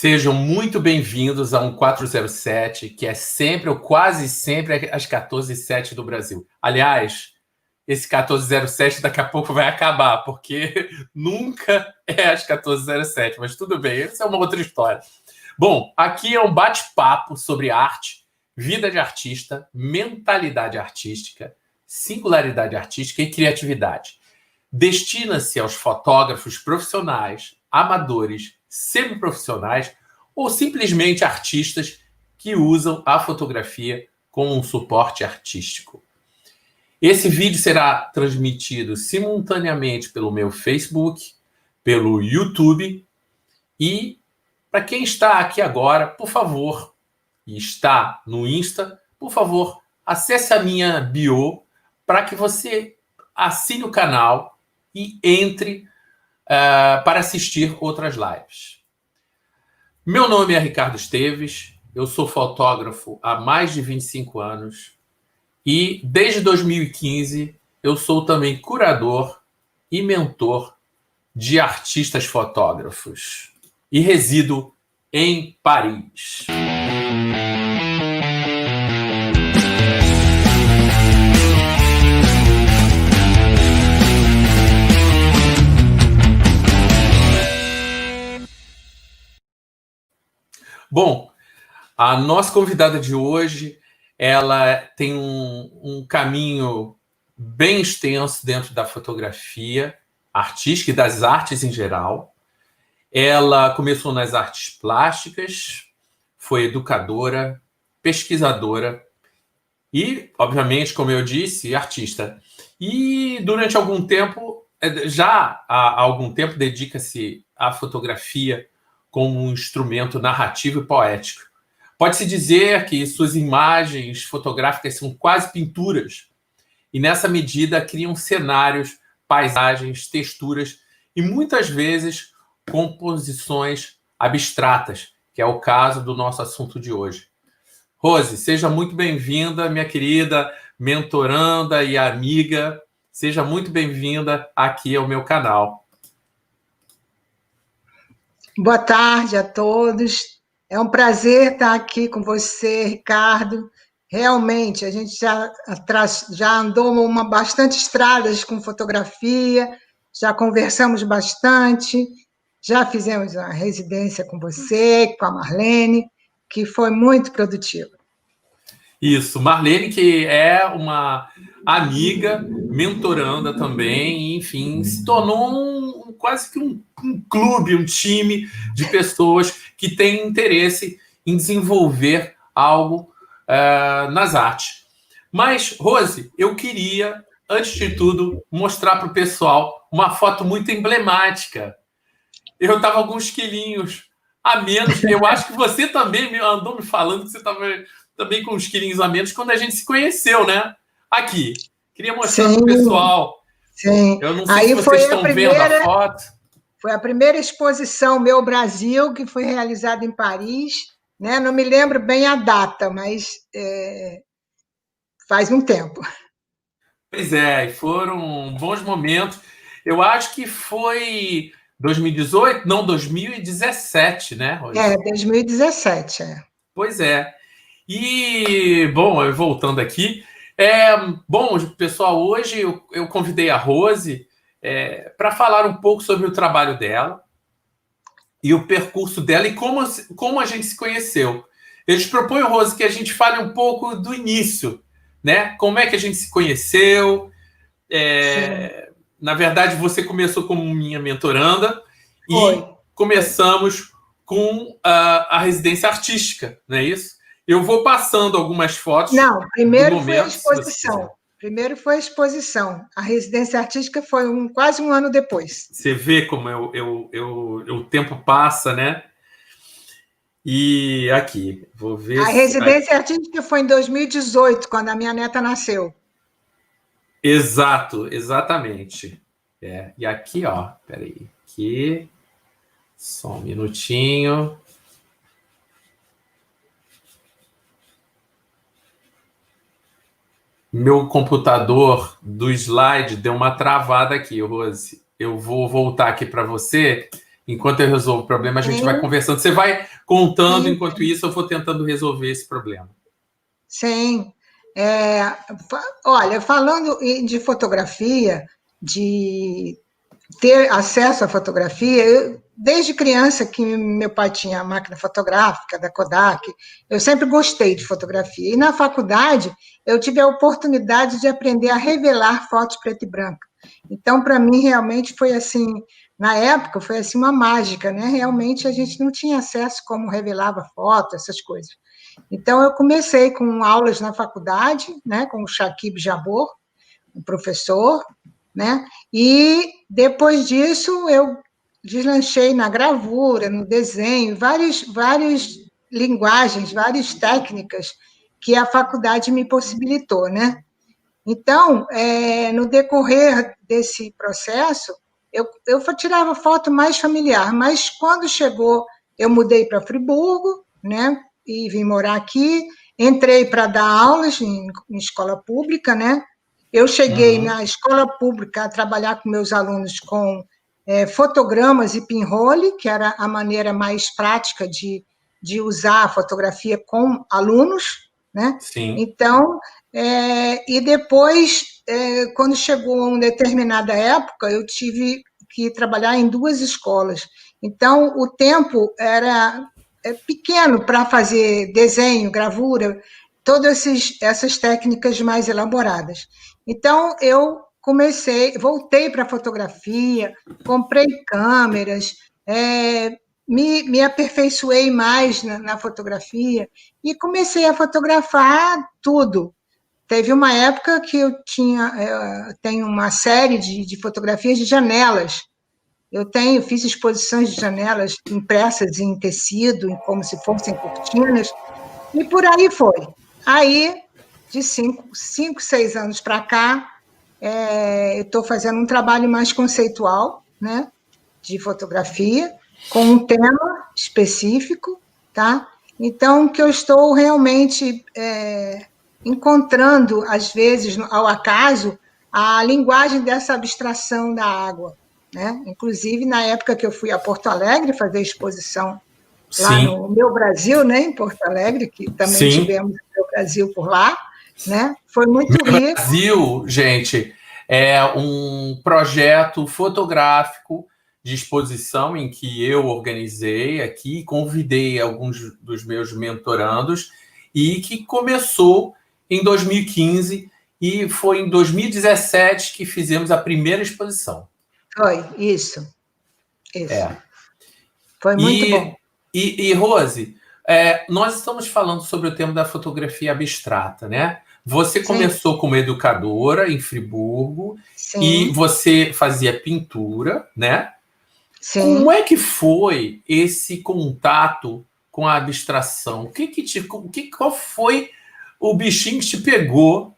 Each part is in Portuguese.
Sejam muito bem-vindos a um 407, que é sempre ou quase sempre às 14h07 do Brasil. Aliás, esse 1407 daqui a pouco vai acabar, porque nunca é às 14h07, mas tudo bem, essa é uma outra história. Bom, aqui é um bate-papo sobre arte, vida de artista, mentalidade artística, singularidade artística e criatividade. Destina-se aos fotógrafos profissionais, amadores, semiprofissionais ou simplesmente artistas que usam a fotografia como um suporte artístico. Esse vídeo será transmitido simultaneamente pelo meu Facebook, pelo YouTube e, para quem está aqui agora, por favor, e está no Insta, por favor, acesse a minha bio para que você assine o canal e entre para assistir outras lives. Meu nome é Ricardo Esteves, eu sou fotógrafo há mais de 25 anos e desde 2015 eu sou também curador e mentor de artistas fotógrafos e resido em Paris. Bom, a nossa convidada de hoje, ela tem um caminho bem extenso dentro da fotografia artística e das artes em geral. Ela começou nas artes plásticas, foi educadora, pesquisadora e, obviamente, como eu disse, artista. E durante algum tempo, já há algum tempo, dedica-se à fotografia como um instrumento narrativo e poético. Pode-se dizer que suas imagens fotográficas são quase pinturas, e nessa medida criam cenários, paisagens, texturas e muitas vezes composições abstratas, que é o caso do nosso assunto de hoje. Rose, seja muito bem-vinda, minha querida mentoranda e amiga. Seja muito bem-vinda aqui ao meu canal. Boa tarde a todos. É um prazer estar aqui com você, Ricardo. Realmente, a gente já andou bastante estradas com fotografia, já conversamos bastante, já fizemos uma residência com você, com a Marlene, que foi muito produtiva. Isso, Marlene, que é uma amiga, mentoranda também, enfim, se tornou quase que um clube, um time de pessoas que têm interesse em desenvolver algo nas artes. Mas, Rose, eu queria, antes de tudo, mostrar para o pessoal uma foto muito emblemática. Eu estava alguns quilinhos a menos. Eu acho que você também andou me falando que você estava também com uns quilinhos a menos quando a gente se conheceu, né? Aqui. Queria mostrar para o pessoal. Sim. Eu não sei se vocês estão vendo a foto. Foi a primeira exposição Meu Brasil, que foi realizada em Paris, né? Não me lembro bem a data, mas faz um tempo. Pois é, foram bons momentos. Eu acho que foi 2018, não, 2017, né, Rose? 2017, Pois é. E, bom, voltando aqui, bom, pessoal, hoje eu convidei a Rose para falar um pouco sobre o trabalho dela e o percurso dela e como a gente se conheceu. Eu te proponho, Rose, que a gente fale um pouco do início, né? Como é que a gente se conheceu? Na verdade, você começou como minha mentoranda e começamos com a residência artística, não é isso? Eu vou passando algumas fotos. Não, primeiro foi a exposição. Primeiro foi a exposição. A residência artística foi quase um ano depois. Você vê como o tempo passa, né? E aqui, vou ver. A residência artística foi em 2018, quando a minha neta nasceu. Exato, exatamente. E aqui, ó, peraí, aqui, só um minutinho. Meu computador do slide deu uma travada aqui, Rose. Eu vou voltar aqui para você. Enquanto eu resolvo o problema, a gente vai conversando. Você vai contando, enquanto isso eu vou tentando resolver esse problema. Sim. Olha, falando de fotografia, de ter acesso à fotografia, desde criança que meu pai tinha a máquina fotográfica da Kodak, eu sempre gostei de fotografia. E na faculdade, eu tive a oportunidade de aprender a revelar fotos preto e branco. Então, para mim, realmente foi assim, na época, foi assim uma mágica, né? Realmente a gente não tinha acesso como revelava foto, essas coisas. Então, eu comecei com aulas na faculdade, né, com o Shakib Jabor, um professor, né? E depois disso eu deslanchei na gravura, no desenho, várias linguagens, várias técnicas que a faculdade me possibilitou, né? Então, no decorrer desse processo, eu tirava foto mais familiar, mas quando chegou, eu mudei para Friburgo, né? E vim morar aqui, entrei para dar aulas em escola pública, né? Eu cheguei na escola pública a trabalhar com meus alunos com fotogramas e pinhole, que era a maneira mais prática de usar a fotografia com alunos, né? Sim. Então, e depois, quando chegou uma determinada época, eu tive que trabalhar em 2 escolas. Então, o tempo era pequeno para fazer desenho, gravura, todas essas técnicas mais elaboradas. Então, eu voltei para a fotografia, comprei câmeras, me aperfeiçoei mais na fotografia e comecei a fotografar tudo. Teve uma época que eu tenho uma série de fotografias de janelas. Fiz exposições de janelas impressas em tecido, como se fossem cortinas, e por aí foi. Aí, de 6 anos para cá, eu estou fazendo um trabalho mais conceitual, né, de fotografia, com um tema específico, tá? Então, que eu estou realmente encontrando, às vezes, ao acaso, a linguagem dessa abstração da água, né? Inclusive, na época que eu fui a Porto Alegre fazer exposição lá no Meu Brasil, né, em Porto Alegre, que também tivemos o Meu Brasil por lá, né? Foi muito rico. Meu Brasil, gente, é um projeto fotográfico de exposição em que eu organizei aqui, convidei alguns dos meus mentorandos e que começou em 2015 e foi em 2017 que fizemos a primeira exposição. Foi, isso. Foi muito bom. E Rose, nós estamos falando sobre o tema da fotografia abstrata, né? Você começou como educadora em Friburgo e você fazia pintura, né? Sim. Como é que foi esse contato com a abstração? Qual foi o bichinho que te pegou,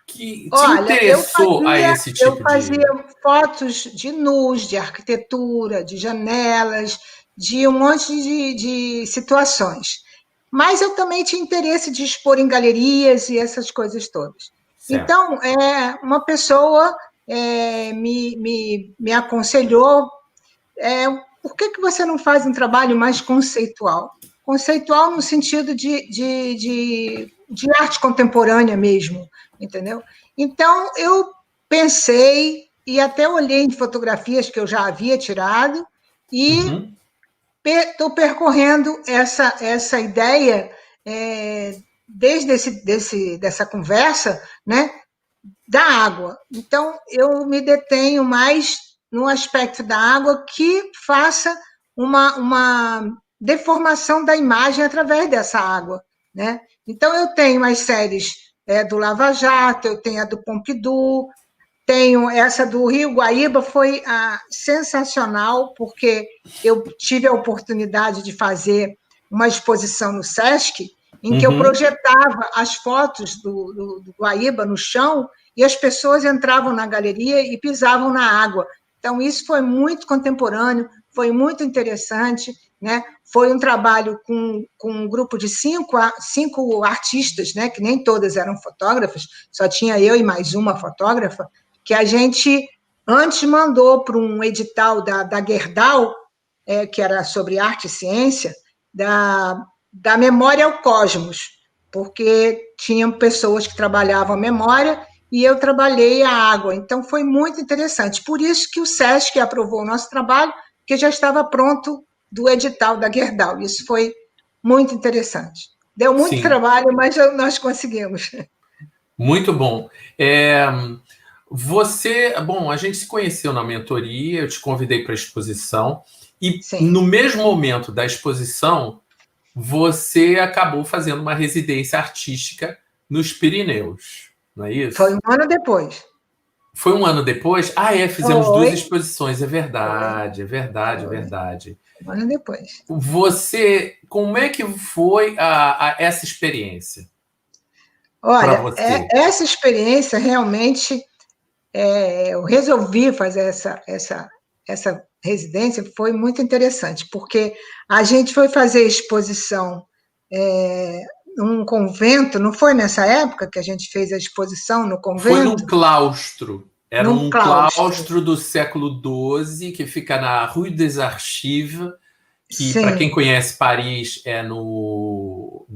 que te interessou a esse tipo de... Eu fazia fotos de nus, de arquitetura, de janelas, de um monte de situações. Mas eu também tinha interesse de expor em galerias e essas coisas todas. Certo. Então, uma pessoa me aconselhou, por que você não faz um trabalho mais conceitual? Conceitual no sentido de arte contemporânea mesmo, entendeu? Então, eu pensei e até olhei em fotografias que eu já havia tirado e estou percorrendo essa ideia desde dessa conversa, né, da água. Então, eu me detenho mais no aspecto da água que faça uma deformação da imagem através dessa água, né? Então, eu tenho as séries do Lava Jato, eu tenho a do Pompidou, tenho essa do Rio Guaíba, foi sensacional, porque eu tive a oportunidade de fazer uma exposição no Sesc, em que eu projetava as fotos do Guaíba no chão e as pessoas entravam na galeria e pisavam na água. Então, isso foi muito contemporâneo, foi muito interessante, né? Foi um trabalho com um grupo de cinco artistas, né? Que nem todas eram fotógrafas, só tinha eu e mais uma fotógrafa, que a gente antes mandou para um edital da Gerdau que era sobre arte e ciência, da memória ao cosmos, porque tinham pessoas que trabalhavam a memória e eu trabalhei a água. Então, foi muito interessante. Por isso que o SESC aprovou o nosso trabalho, que já estava pronto do edital da Gerdau. Isso foi muito interessante. Deu muito Sim, trabalho, mas nós conseguimos. muito bom. Bom, a gente se conheceu na mentoria, eu te convidei para a exposição, e Sim. no mesmo momento da exposição, você acabou fazendo uma residência artística nos Pirineus, não é Foi isso? um ano depois. Foi um ano depois? Fizemos duas Foi, exposições, é foi, verdade, é verdade, é foi. verdade. Um ano depois. Como é que foi essa experiência para Olha, você? essa experiência realmente, eu resolvi fazer essa residência, foi muito interessante, porque a gente foi fazer exposição num convento, não foi nessa época que a gente fez a exposição no Foi num convento? claustro. Era Num um claustro. claustro do século XII que fica na Rue des Archives, que, para quem Sim, conhece Paris, é no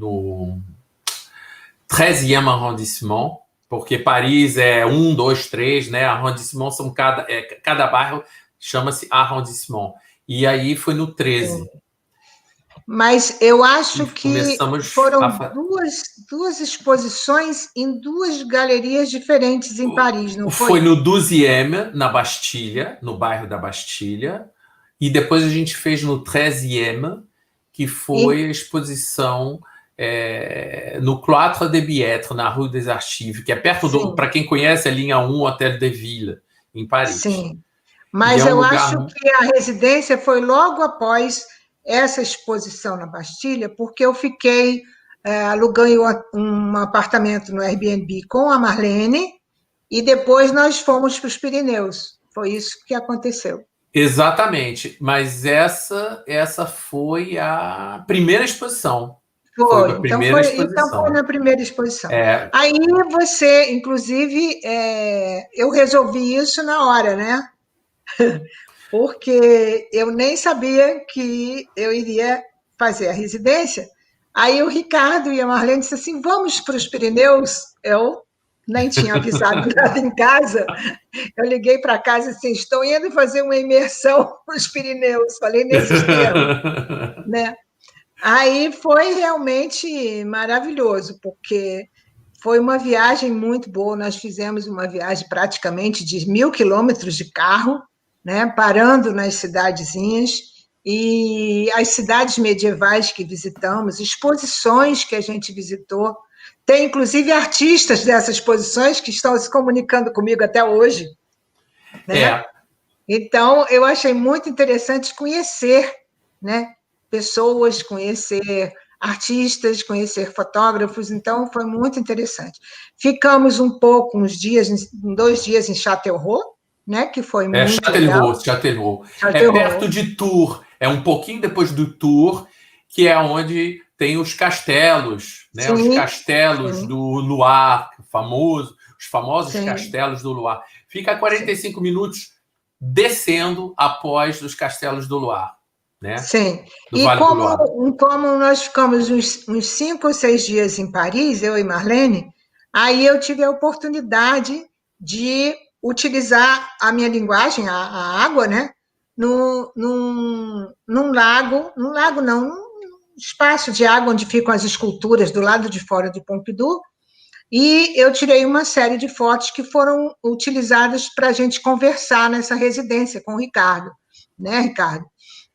13e arrondissement, porque Paris é um, dois, três, né? Arrondissement são cada bairro chama-se arrondissement. E aí foi no sim. 13. Mas eu E acho que começamos a. foram duas exposições em duas galerias diferentes em Paris, não Foi foi? no 12e, na Bastilha, no bairro da Bastilha, e depois a gente fez no 13e, que foi a exposição no Cloître de Biètre, na Rue des Archives, que é perto Sim, para quem conhece, a linha 1, Hotel de Ville, em Paris. sim. E é Mas um eu acho lugar. que a residência foi logo após essa exposição na Bastilha, porque eu fiquei alugando um apartamento no Airbnb com a Marlene e depois nós fomos para os Pirineus. Foi isso que aconteceu. Exatamente, mas essa foi a primeira exposição. Foi Foi, a primeira então foi exposição. na primeira exposição. É, Aí você, inclusive, eu resolvi isso na hora, né? Porque eu nem sabia que eu iria fazer a residência. Aí o Ricardo e a Marlene disseram assim: vamos para os Pirineus. Eu nem tinha avisado nada em casa. Eu liguei para casa assim: estou indo fazer uma imersão nos Pirineus. Falei nesses termos, né? Aí foi realmente maravilhoso, porque foi uma viagem muito boa. Nós fizemos uma viagem praticamente de 1.000 quilômetros de carro, né, parando nas cidadezinhas e as cidades medievais que visitamos, exposições que a gente visitou. Tem, inclusive, artistas dessas exposições que estão se comunicando comigo até hoje, né? é, Então, eu achei muito interessante conhecer, né, pessoas, conhecer artistas, conhecer fotógrafos, então foi muito interessante. Ficamos um pouco, uns dias, 2 dias em Châtellerault, né, que foi muito legal. Châtellerault, Châtellerault. É perto Châtellerault, de Tours, é um pouquinho depois do Tours, que é onde tem os castelos, né? Os sim, castelos sim, do Loire, os famosos sim, castelos do Loire. Fica a sim. 45 minutos descendo após os castelos do Loire, né? Sim, Do e Vale do Loire. como nós ficamos uns 5 ou 6 dias em Paris, eu e Marlene, aí eu tive a oportunidade de utilizar a minha linguagem, a água, né, num lago não, num espaço de água onde ficam as esculturas do lado de fora de Pompidou, e eu tirei uma série de fotos que foram utilizadas para a gente conversar nessa residência com o Ricardo, né, Ricardo?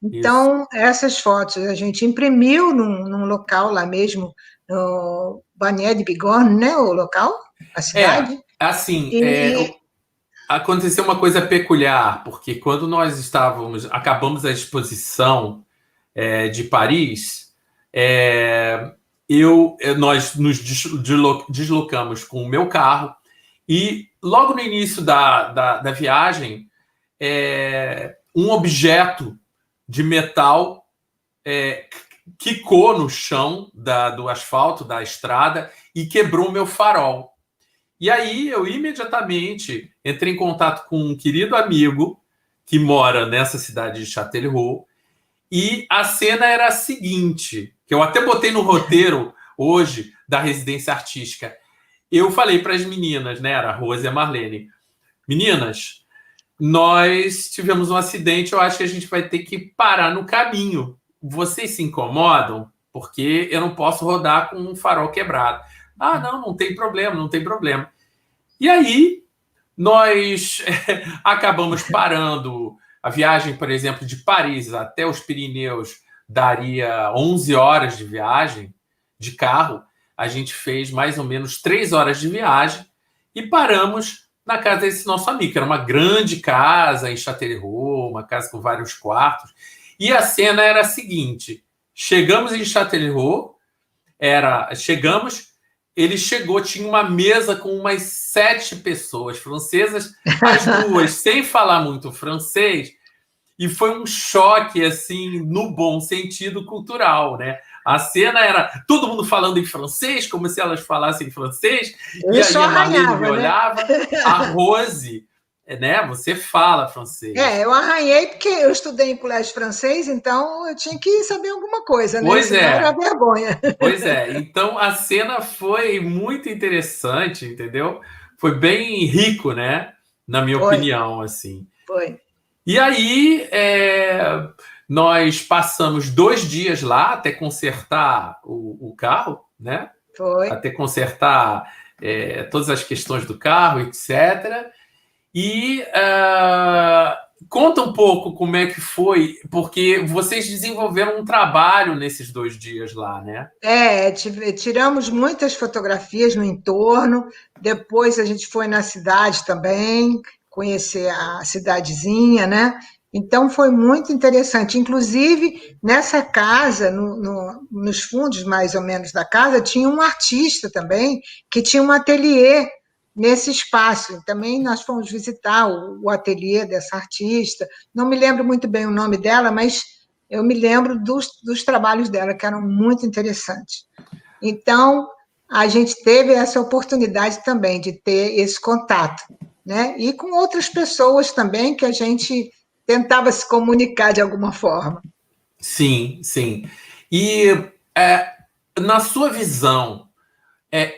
Isso. Então, essas fotos a gente imprimiu num local lá mesmo, no Bagnères de Bigorre, né, o local, a cidade, Assim, e aconteceu uma coisa peculiar, porque quando acabamos a exposição de Paris, nós nos deslocamos com o meu carro e logo no início da viagem, um objeto de metal quicou no chão do asfalto da estrada e quebrou o meu farol. E aí eu imediatamente entrei em contato com um querido amigo que mora nessa cidade de Châtellerault E a cena era a seguinte, que eu até botei no roteiro hoje da residência artística. Eu falei para as meninas, né? Era a Rose e a Marlene. Meninas, nós tivemos um acidente, eu acho que a gente vai ter que parar no caminho. Vocês se incomodam? Porque eu não posso rodar com um farol quebrado. Ah, não, não tem problema, não tem problema. E aí, nós acabamos parando. A viagem, por exemplo, de Paris até os Pirineus daria 11 horas de viagem de carro. A gente fez mais ou menos 3 horas de viagem e paramos na casa desse nosso amigo, que era uma grande casa em Châtellerault, uma casa com vários quartos. E a cena era a seguinte: chegamos em Châtellerault, ele chegou, tinha uma mesa com umas 7 pessoas francesas, as duas sem falar muito francês, e foi um choque, assim, no bom sentido cultural, né? A cena era todo mundo falando em francês, como se elas falassem francês, Eu e aí só a Marlene me arranhava, né? olhava, a Rose, né? Você fala francês. Eu arranhei porque eu estudei em colégio francês, então eu tinha que saber alguma coisa, né? Pois Senão era é, vergonha. pois é. Então a cena foi muito interessante, entendeu? Foi bem rico, né? Na minha Foi, opinião, assim. foi, E aí, nós passamos 2 dias lá até consertar o carro, né? foi. Até consertar todas as questões do carro, etc. E conta um pouco como é que foi, porque vocês desenvolveram um trabalho nesses 2 dias lá, né? Tiramos muitas fotografias no entorno, depois a gente foi na cidade também, conhecer a cidadezinha, né? Então foi muito interessante. Inclusive, nessa casa, nos fundos mais ou menos da casa, tinha um artista também que tinha um ateliê nesse espaço. Também nós fomos visitar o ateliê dessa artista. Não me lembro muito bem o nome dela, mas eu me lembro dos trabalhos dela, que eram muito interessantes. Então, a gente teve essa oportunidade também de ter esse contato, né? E com outras pessoas também que a gente tentava se comunicar de alguma forma. Sim, sim. E é, na sua visão,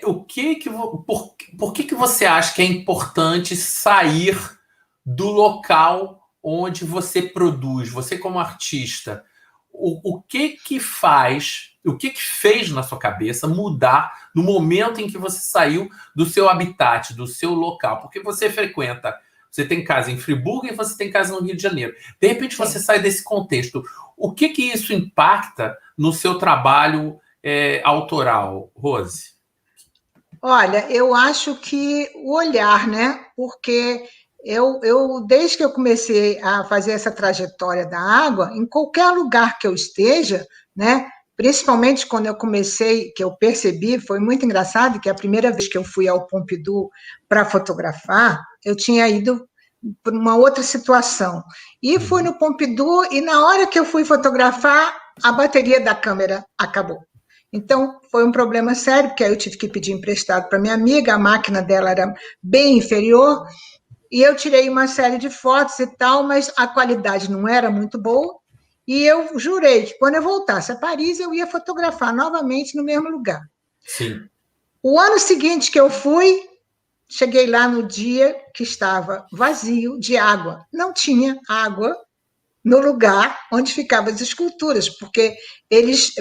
o que que por que você acha que é importante sair do local onde você produz, você como artista? O que que faz, o que que fez na sua cabeça mudar no momento em que você saiu do seu habitat, do seu local? Porque você tem casa em Friburgo e você tem casa no Rio de Janeiro. De repente você Sim. sai desse contexto. O que que isso impacta no seu trabalho autoral, Rose? Olha, eu acho que o olhar, né? Porque desde que eu comecei a fazer essa trajetória da água, em qualquer lugar que eu esteja, né? Principalmente quando eu comecei, que eu percebi, foi muito engraçado, que a primeira vez que eu fui ao Pompidou para fotografar, eu tinha ido por uma outra situação. E fui no Pompidou, e na hora que eu fui fotografar, a bateria da câmera acabou. Então, foi um problema sério, porque aí eu tive que pedir emprestado para minha amiga, a máquina dela era bem inferior, e eu tirei uma série de fotos e tal, mas a qualidade não era muito boa, e eu jurei que quando eu voltasse a Paris, eu ia fotografar novamente no mesmo lugar. Sim. O ano seguinte que eu fui, cheguei lá no dia que estava vazio de água. Não tinha água no lugar onde ficavam as esculturas, porque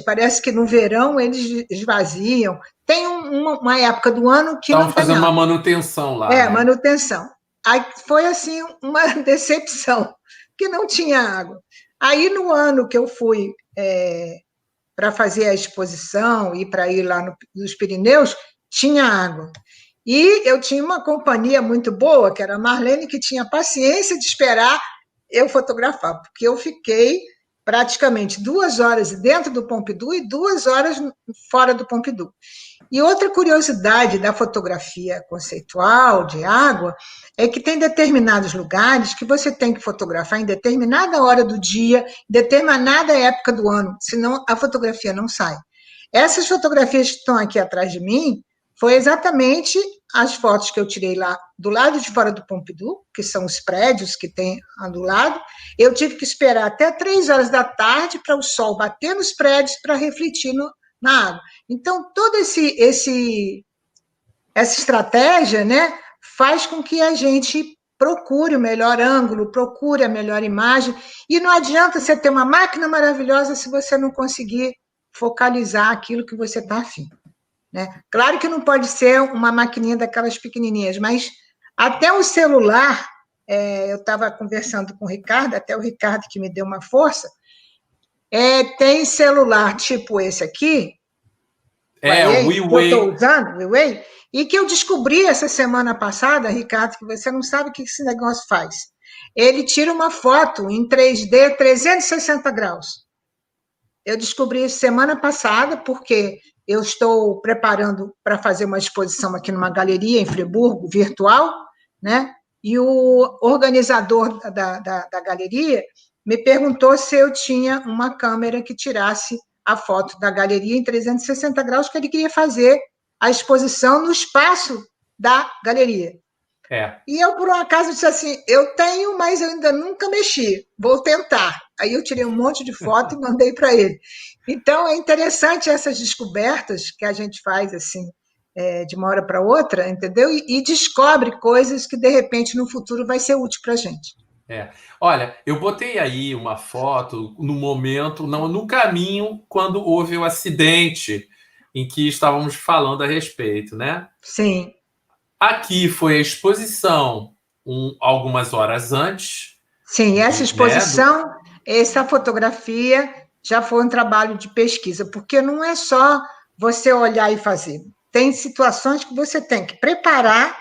parece que no verão eles esvaziam. Tem uma época do ano que Estavam não tem fazendo uma água. manutenção lá, né? Manutenção. Aí foi assim uma decepção, que não tinha água. Aí no ano que eu fui para fazer a exposição e para ir lá nos Pirineus, tinha água. E eu tinha uma companhia muito boa, que era a Marlene, que tinha paciência de esperar eu fotografar, porque eu fiquei praticamente 2 horas dentro do Pompidou e 2 horas fora do Pompidou. E outra curiosidade da fotografia conceitual de água é que tem determinados lugares que você tem que fotografar em determinada hora do dia, determinada época do ano, senão a fotografia não sai. Essas fotografias que estão aqui atrás de mim foi exatamente as fotos que eu tirei lá do lado de fora do Pompidou, que são os prédios que tem do lado. Eu tive que esperar até 3 horas da tarde para o sol bater nos prédios para refletir na água. Então, toda essa estratégia, né, faz com que a gente procure o melhor ângulo, procure a melhor imagem, e não adianta você ter uma máquina maravilhosa se você não conseguir focalizar aquilo que você está afim. Né? Claro que não pode ser uma maquininha daquelas pequenininhas, mas até o celular, eu estava conversando com o Ricardo, até o Ricardo que me deu uma força, tem celular tipo esse aqui, o que eu estou usando, o Huawei, e que eu descobri essa semana passada, Ricardo, que você não sabe o que esse negócio faz. Ele tira uma foto em 3D 360 graus. Eu descobri isso semana passada, porque eu estou preparando para fazer uma exposição aqui numa galeria em Friburgo, virtual, né? E o organizador da galeria me perguntou se eu tinha uma câmera que tirasse a foto da galeria em 360 graus, que ele queria fazer a exposição no espaço da galeria. E eu, por um acaso, disse assim, eu tenho, mas eu ainda nunca mexi, vou tentar. Aí eu tirei um monte de foto e mandei para ele. Então, é interessante essas descobertas que a gente faz assim, de uma hora para outra, entendeu? E descobre coisas que, de repente, no futuro vai ser útil para a gente. Olha, eu botei aí uma foto no momento, no caminho, quando houve o acidente em que estávamos falando a respeito, né? Sim. Aqui foi a exposição algumas horas antes. Sim, essa exposição, essa fotografia já foi um trabalho de pesquisa, porque não é só você olhar e fazer. Tem situações que você tem que preparar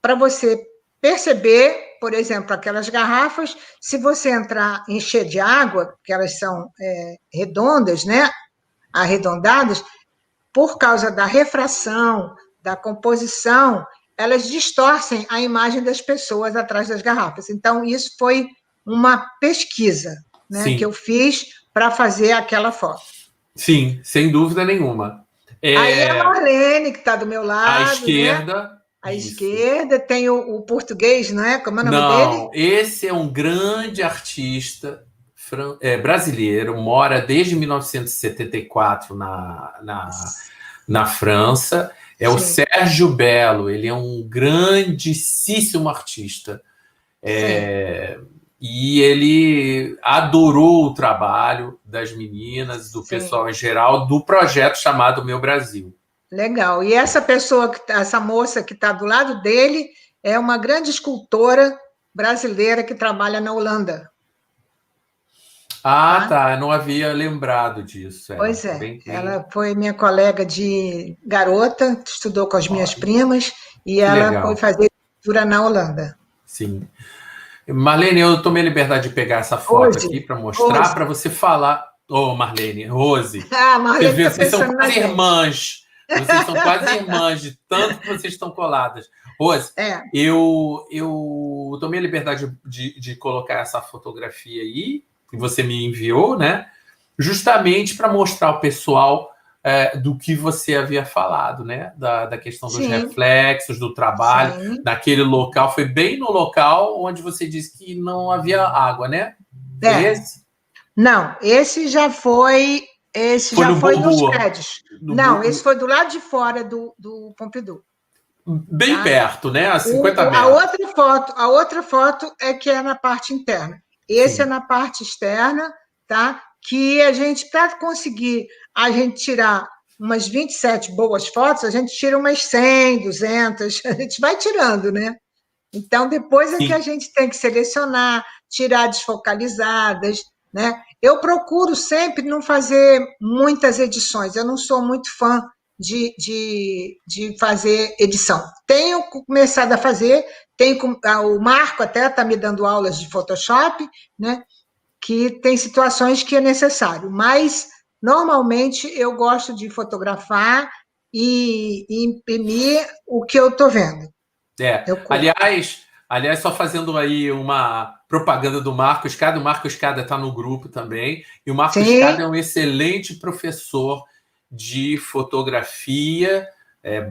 para você perceber, por exemplo, aquelas garrafas, se você entrar encher de água, que elas são redondas, né, arredondadas, por causa da refração, da composição, elas distorcem a imagem das pessoas atrás das garrafas. Então, isso foi uma pesquisa, né, que eu fiz para fazer aquela foto. Sim, sem dúvida nenhuma. Aí a Marlene, que está do meu lado. À esquerda. Né? À esquerda tem o português, não é? Como é o nome dele? Não, esse é um grande artista brasileiro, mora desde 1974 na França. É o Sérgio Belo, ele é um grandíssimo artista. E ele adorou o trabalho das meninas, do pessoal em geral, do projeto chamado Meu Brasil. Legal. E essa pessoa, essa moça que está do lado dele, é uma grande escultora brasileira que trabalha na Holanda. Tá. Eu não havia lembrado disso. Pois é. Ela foi minha colega de garota, estudou com as minhas primas, e ela foi fazer pintura na Holanda. Sim. Marlene, eu tomei a liberdade de pegar essa foto aqui para mostrar, para você falar. Marlene, Rose. Marlene, vocês são quase irmãs. Vocês são quase irmãs, de tanto que vocês estão coladas. Rose, eu tomei a liberdade de colocar essa fotografia aí, que você me enviou, né? Justamente para mostrar ao pessoal do que você havia falado, né? Da questão dos reflexos, do trabalho, daquele local. Foi bem no local onde você disse que não havia água, né? Foi esse? Não, esse já foi... Esse já foi nos prédios. Não, esse foi do lado de fora do Pompidou. Bem perto, né? A 50 metros. A outra foto é que é na parte interna. Esse é na parte externa, tá? Que a gente, para conseguir a gente tirar umas 27 boas fotos, a gente tira umas 100, 200, a gente vai tirando, né? Então, depois é que a gente tem que selecionar, tirar desfocalizadas, né? Eu procuro sempre não fazer muitas edições, eu não sou muito fã de fazer edição. Tenho começado a fazer, o Marco até está me dando aulas de Photoshop, né? Que tem situações que é necessário, mas normalmente eu gosto de fotografar e imprimir o que eu estou vendo. Aliás, só fazendo aí uma propaganda do Marcos Cada. O Marcos Cada está no grupo também. E o Marcos Cada é um excelente professor de fotografia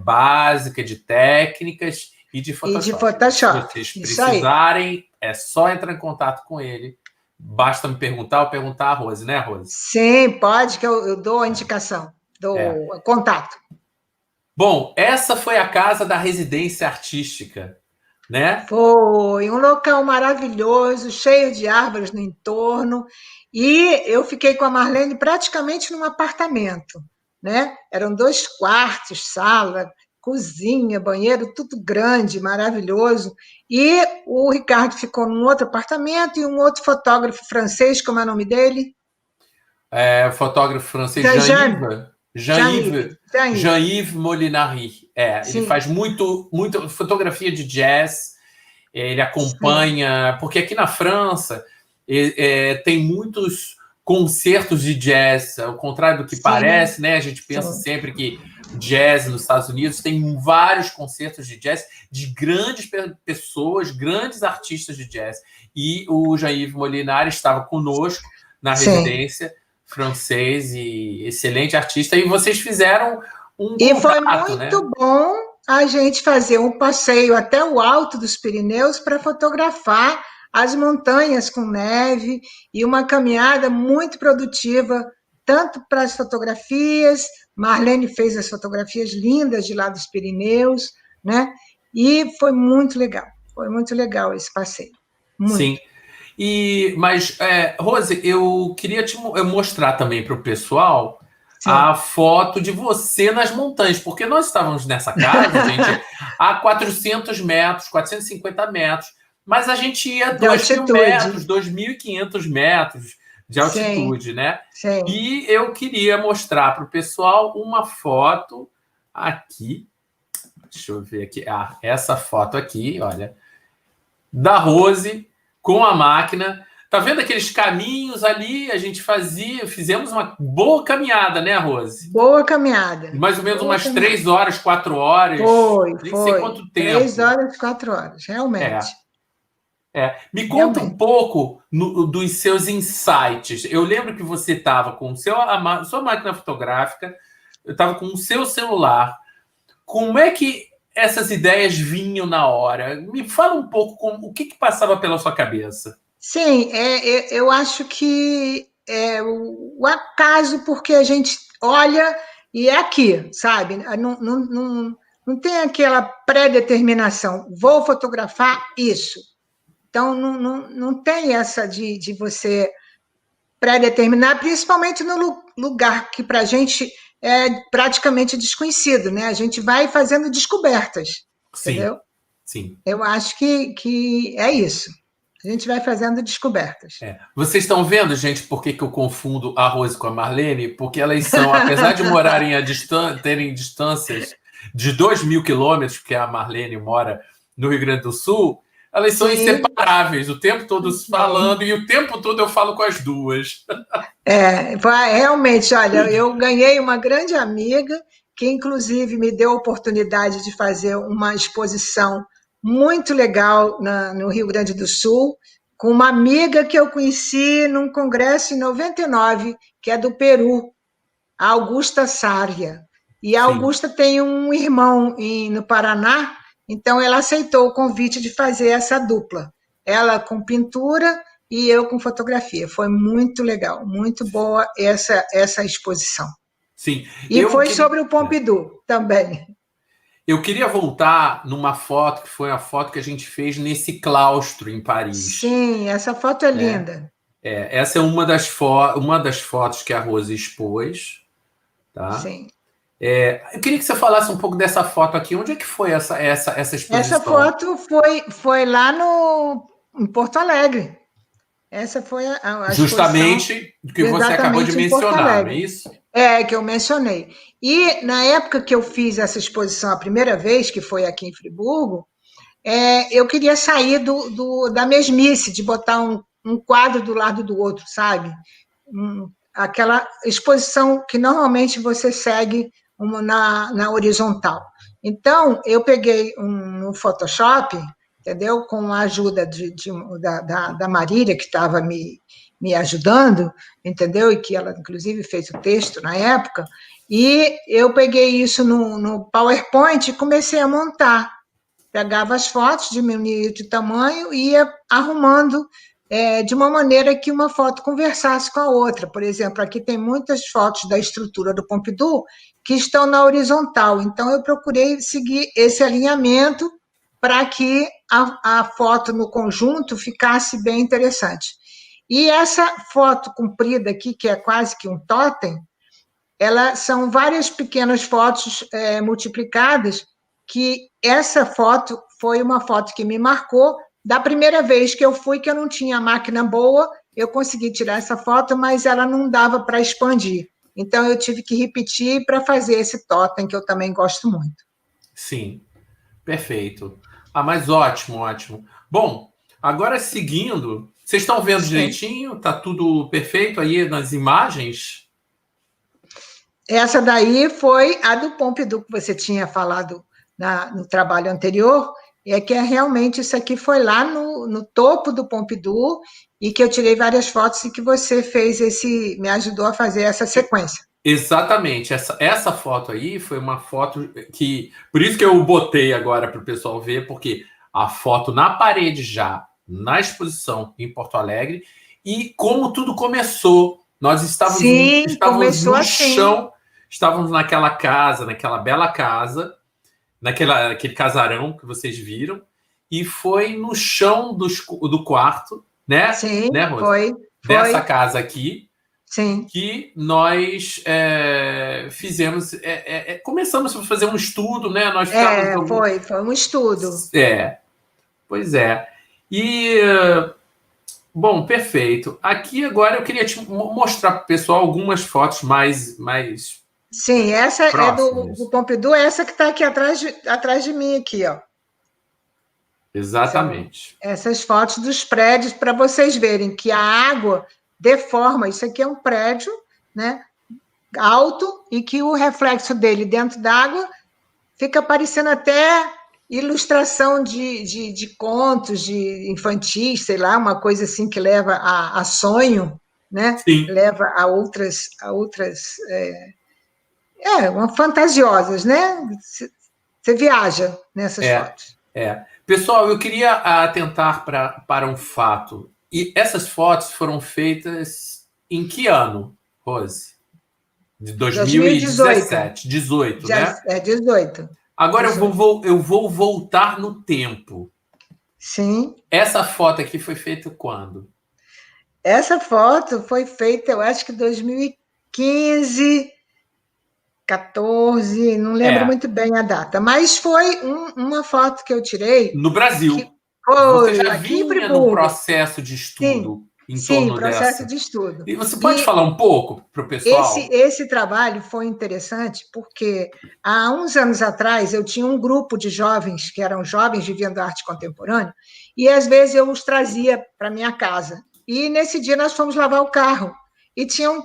básica de técnicas e de Photoshop. E de Photoshop. Se vocês Isso aí. precisarem, é só entrar em contato com ele. Basta me perguntar ou perguntar a Rose, né, Rose? Sim, pode, que eu dou a indicação, dou o contato. Bom, essa foi a casa da residência artística, né? Foi um local maravilhoso, cheio de árvores no entorno, e eu fiquei com a Marlene praticamente num apartamento, né? Eram 2 quartos, sala, cozinha, banheiro, tudo grande, maravilhoso. E o Ricardo ficou num outro apartamento e um outro fotógrafo francês, como é o nome dele? O fotógrafo francês Jean-Yves. Jean-Yves Molinari. Ele Sim. faz muito fotografia de jazz. Ele acompanha, porque aqui na França tem muitos concertos de jazz, ao contrário do que parece, né? A gente pensa sempre que jazz nos Estados Unidos tem vários concertos de jazz de grandes pessoas, grandes artistas de jazz. E o Jean-Yves Molinari estava conosco na residência, francês e excelente artista, e vocês fizeram um E foi contato, muito bom a gente fazer um passeio até o alto dos Pirineus para fotografar as montanhas com neve e uma caminhada muito produtiva, tanto para as fotografias, Marlene fez as fotografias lindas de lá dos Pirineus, né? E foi muito legal esse passeio. Muito. Sim. Mas, Rose, eu queria eu mostrar também para o pessoal a foto de você nas montanhas, porque nós estávamos nessa casa, gente, a 400 metros, 450 metros, mas a gente ia 2.000 metros, 2.500 metros de altitude, né? Sim. E eu queria mostrar para o pessoal uma foto aqui. Deixa eu ver aqui. Essa foto aqui, olha, da Rose com a máquina. Tá vendo aqueles caminhos ali? A gente fizemos uma boa caminhada, né, Rose? Boa caminhada. Mais ou menos umas 3 horas, 4 horas. Nem sei quanto tempo. 3 horas, 4 horas, realmente. Me conta um pouco dos seus insights. Eu lembro que você estava com sua máquina fotográfica, eu estava com o seu celular. Como é que essas ideias vinham na hora? Me fala um pouco o que passava pela sua cabeça. Sim, eu acho que é o acaso, porque a gente olha e é aqui, sabe? Não tem aquela pré-determinação, vou fotografar isso. Então, não tem essa de você pré-determinar, principalmente no lugar que para a gente é praticamente desconhecido, né? A gente vai fazendo descobertas, entendeu? Sim. Eu acho que é isso. A gente vai fazendo descobertas. Vocês estão vendo, gente, por que eu confundo a Rose com a Marlene? Porque elas são, apesar de morarem terem distâncias de 2.000 quilômetros, porque a Marlene mora no Rio Grande do Sul, elas são inseparáveis, o tempo todo falando, e o tempo todo eu falo com as duas. Realmente, olha, eu ganhei uma grande amiga, que inclusive me deu a oportunidade de fazer uma exposição muito legal no Rio Grande do Sul, com uma amiga que eu conheci num congresso em 99, que é do Peru, a Augusta Sária. E a Augusta tem um irmão no Paraná, então ela aceitou o convite de fazer essa dupla. Ela com pintura e eu com fotografia. Foi muito legal, muito boa essa exposição. Sim. E sobre o Pompidou também. Eu queria voltar numa foto, que foi a foto que a gente fez nesse claustro em Paris. Sim, essa foto é linda. Essa é uma das fotos que a Rose expôs. Tá? Sim. Eu queria que você falasse um pouco dessa foto aqui. Onde é que foi essa exposição? Essa foto foi lá em Porto Alegre. Essa foi a justamente do que você acabou de mencionar, não é isso? Que eu mencionei. E na época que eu fiz essa exposição a primeira vez, que foi aqui em Friburgo, eu queria sair da mesmice, de botar um quadro do lado do outro, sabe? Aquela exposição que normalmente você segue na horizontal. Então, eu peguei no Photoshop, entendeu? Com a ajuda da Marília, que estava me ajudando, entendeu? E que ela, inclusive, fez o texto na época. E eu peguei isso no PowerPoint e comecei a montar. Pegava as fotos, diminuía de tamanho e ia arrumando de uma maneira que uma foto conversasse com a outra. Por exemplo, aqui tem muitas fotos da estrutura do Pompidou que estão na horizontal. Então, eu procurei seguir esse alinhamento para que a foto no conjunto ficasse bem interessante. E essa foto comprida aqui, que é quase que um totem, elas são várias pequenas fotos multiplicadas, que essa foto foi uma foto que me marcou da primeira vez que eu fui, que eu não tinha máquina boa, eu consegui tirar essa foto, mas ela não dava para expandir. Então, eu tive que repetir para fazer esse totem, que eu também gosto muito. Sim, perfeito. Ah, mas ótimo, ótimo. Bom, agora seguindo, vocês estão vendo Sim. direitinho? Tá tudo perfeito aí nas imagens? Essa daí foi a do Pompidou, que você tinha falado no trabalho anterior, e é que realmente isso aqui foi lá no topo do Pompidou, e que eu tirei várias fotos e que você fez me ajudou a fazer essa sequência. Exatamente. Essa foto aí foi uma foto que. Por isso que eu botei agora para o pessoal ver, porque a foto na parede já, na exposição em Porto Alegre, e como tudo começou. Nós Sim, estávamos começou no assim. chão, estávamos naquela casa, naquela bela casa, naquele casarão que vocês viram, e foi no chão do quarto, né? Sim, Né, Rose? foi. Dessa casa aqui Sim. que nós fizemos, começamos a fazer um estudo, né? Nós ficamos Foi um estudo. Pois é. E bom, perfeito. Aqui agora eu queria te mostrar para o pessoal algumas fotos mais Sim, essa é do próximas. Pompidou, essa que está aqui atrás de mim, aqui, ó. São Exatamente. essas fotos dos prédios para vocês verem que a água deforma. Isso aqui é um prédio, né, alto, e que o reflexo dele dentro d'água fica parecendo até ilustração de contos de infantis, sei lá, uma coisa assim que leva a sonho, né? Sim. Leva a outras fantasiosas, né? Você viaja nessas fotos. Pessoal, eu queria atentar para um fato. E essas fotos foram feitas em que ano, Rose? De 2018. 2017, 18, né? 18. Agora 18. eu vou voltar no tempo. Sim. Essa foto aqui foi feita quando? Essa foto foi feita, eu acho que 2015, 14, não lembro muito bem a data, mas foi uma foto que eu tirei No que Brasil. Você foi já aqui em vinha no Friburgo. processo de Sim, estudo em sim, torno processo dessa. de estudo. E você pode E falar um pouco para o pessoal? esse trabalho foi interessante porque há uns anos atrás eu tinha um grupo de jovens que eram jovens vivendo arte contemporânea e às vezes eu os trazia para minha casa. E nesse dia nós fomos lavar o carro e tinham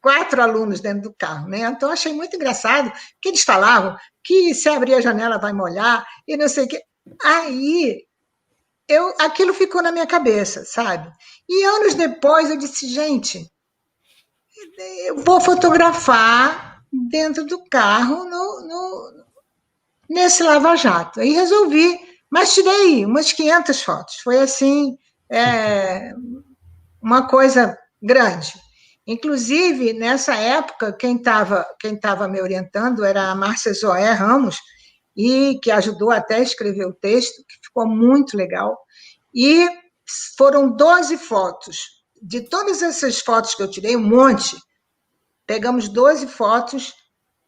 4 alunos dentro do carro, né? Então achei muito engraçado que eles falavam que se abrir a janela vai molhar e não sei o quê. Aí aquilo ficou na minha cabeça, sabe? E anos depois eu disse, gente, eu vou fotografar dentro do carro nesse lava-jato. Aí resolvi, mas tirei umas 500 fotos. Foi assim, uma coisa grande. Inclusive, nessa época, quem tava me orientando era a Márcia Zoé Ramos, e que ajudou até a escrever o texto, que ficou muito legal. E foram 12 fotos. De todas essas fotos que eu tirei, um monte, pegamos 12 fotos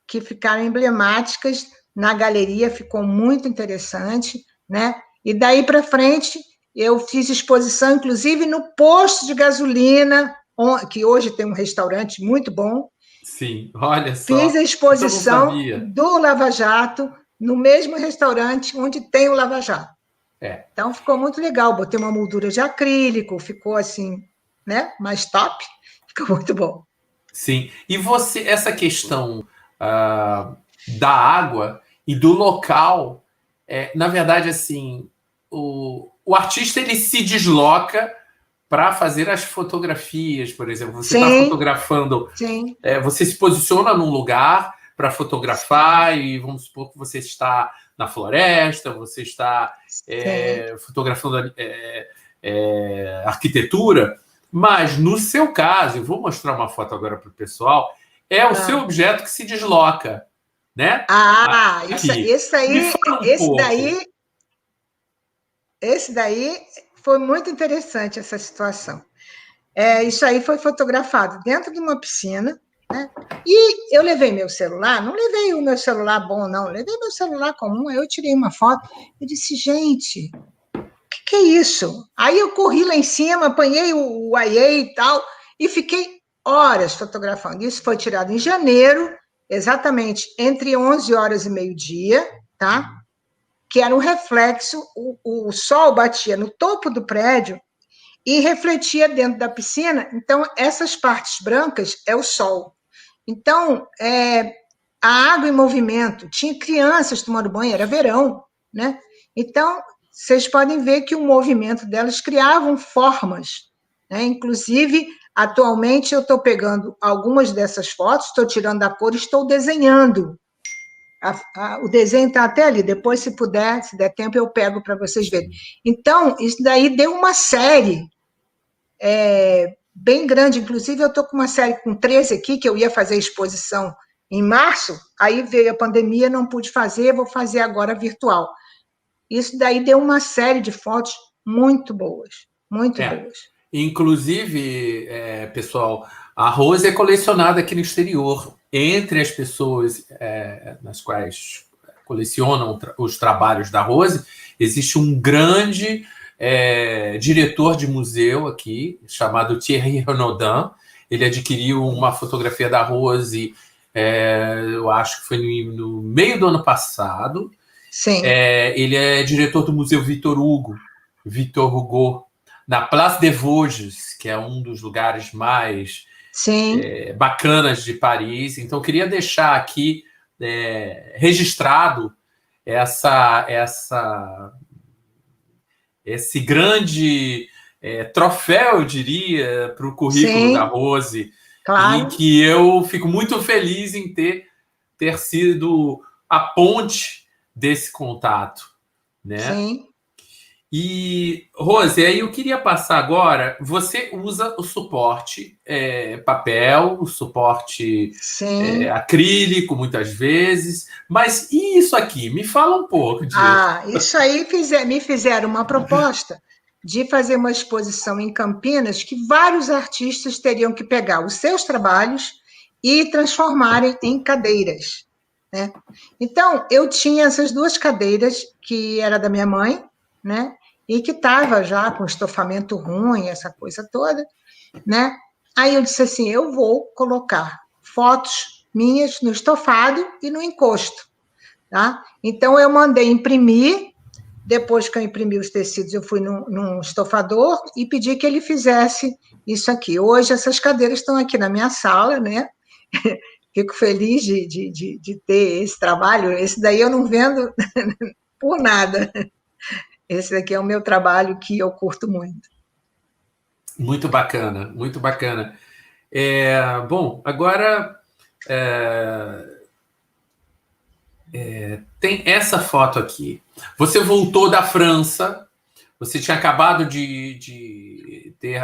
que ficaram emblemáticas na galeria, ficou muito interessante, né? E daí para frente, eu fiz exposição, inclusive no posto de gasolina, que hoje tem um restaurante muito bom. Sim, olha Fiz só. a Isso eu não exposição sabia. do Lava Jato no mesmo restaurante onde tem o Lava Jato. Então ficou muito legal. Botei uma moldura de acrílico, ficou assim, né? Mais top. Ficou muito bom. Sim. E você, essa questão da água e do local, na verdade, assim, o artista ele se desloca para fazer as fotografias, por exemplo. Você está Sim, fotografando, sim, você se posiciona num lugar para fotografar e vamos supor que você está na floresta, você está sim. fotografando arquitetura, mas no seu caso, eu vou mostrar uma foto agora para o pessoal, é o seu Ah, objeto que se desloca, né? isso, Aqui. Me fala um pouco. esse daí foi muito interessante essa situação. Isso aí foi fotografado dentro de uma piscina, né? E eu levei meu celular, não levei o meu celular bom, não, levei meu celular comum, aí eu tirei uma foto, eu disse, gente, que é isso? Aí eu corri lá em cima, apanhei o IA e tal, e fiquei horas fotografando. Isso foi tirado em janeiro, exatamente entre 11 horas e meio-dia, tá? Que era um reflexo, o sol batia no topo do prédio e refletia dentro da piscina. Então, essas partes brancas é o sol. Então, a água em movimento, tinha crianças tomando banho, era verão, né? Então, vocês podem ver que o movimento delas criavam formas, né? Inclusive, atualmente eu estou pegando algumas dessas fotos, estou tirando a cor, estou desenhando. O desenho está até ali, depois, se puder, se der tempo, eu pego para vocês verem. Então, isso daí deu uma série bem grande. Inclusive, eu estou com uma série com 13 aqui, que eu ia fazer exposição em março, aí veio a pandemia, não pude fazer, vou fazer agora virtual. Isso daí deu uma série de fotos muito boas, muito É. boas. Inclusive, pessoal, a Rose é colecionada aqui no exterior. Entre as pessoas nas quais colecionam os trabalhos da Rose, existe um grande diretor de museu aqui, chamado Thierry Renaudin. Ele adquiriu uma fotografia da Rose, eu acho que foi no meio do ano passado. Sim, Ele é diretor do Museu Victor Hugo, na Place des Vosges, que é um dos lugares mais sim, bacanas de Paris. Então, eu queria deixar aqui registrado esse grande troféu, eu diria, para o currículo da sim, Rose, e claro, que eu fico muito feliz em ter sido a ponte desse contato, né? sim, E, Rose, aí eu queria passar agora. Você usa o suporte papel, o suporte sim. acrílico, muitas vezes, mas e isso aqui? Me fala um pouco disso. Isso aí me fizeram uma proposta de fazer uma exposição em Campinas que vários artistas teriam que pegar os seus trabalhos e transformarem em cadeiras, né? Então, eu tinha essas duas cadeiras que era da minha mãe, né? E que estava já com estofamento ruim, essa coisa toda, né? Aí eu disse assim, eu vou colocar fotos minhas no estofado e no encosto, tá? Então, eu mandei imprimir. Depois que eu imprimi os tecidos, eu fui num estofador e pedi que ele fizesse isso aqui. Hoje, essas cadeiras estão aqui na minha sala, né? Fico feliz de ter esse trabalho. Esse daí eu não vendo por nada. Esse daqui é o meu trabalho que eu curto muito. Muito bacana, muito bacana. Bom, agora tem essa foto aqui. Você voltou da França, você tinha acabado de ter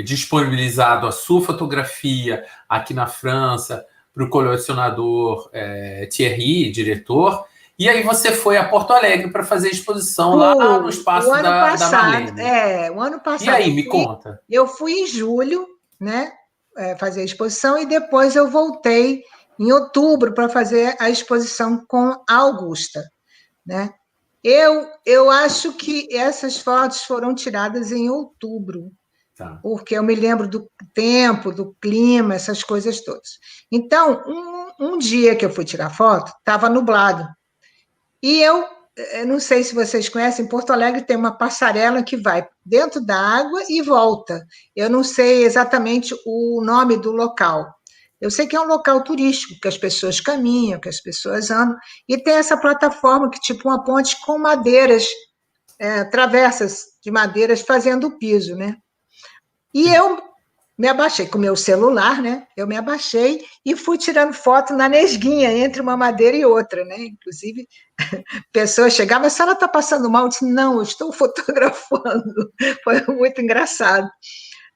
disponibilizado a sua fotografia aqui na França para o colecionador Thierry, diretor, e aí você foi a Porto Alegre para fazer a exposição lá no Fui o espaço ano da passado, Marlene. o ano E passado aí, me conta. eu fui em julho, né, fazer a exposição e depois eu voltei em outubro para fazer a exposição com a Augusta, né? Eu acho que essas fotos foram tiradas em outubro, Tá. porque eu me lembro do tempo, do clima, essas coisas todas. Então, um dia que eu fui tirar foto, estava nublado. E eu não sei se vocês conhecem, Porto Alegre tem uma passarela que vai dentro da água e volta. Eu não sei exatamente o nome do local. Eu sei que é um local turístico, que as pessoas caminham, que as pessoas andam, e tem essa plataforma que tipo uma ponte com madeiras travessas de madeiras fazendo o piso, né? E eu me abaixei com o meu celular, né? Eu me abaixei e fui tirando foto na nesguinha, entre uma madeira e outra, né? Inclusive, pessoas chegavam, a senhora está passando mal? Eu disse, não, eu estou fotografando. Foi muito engraçado.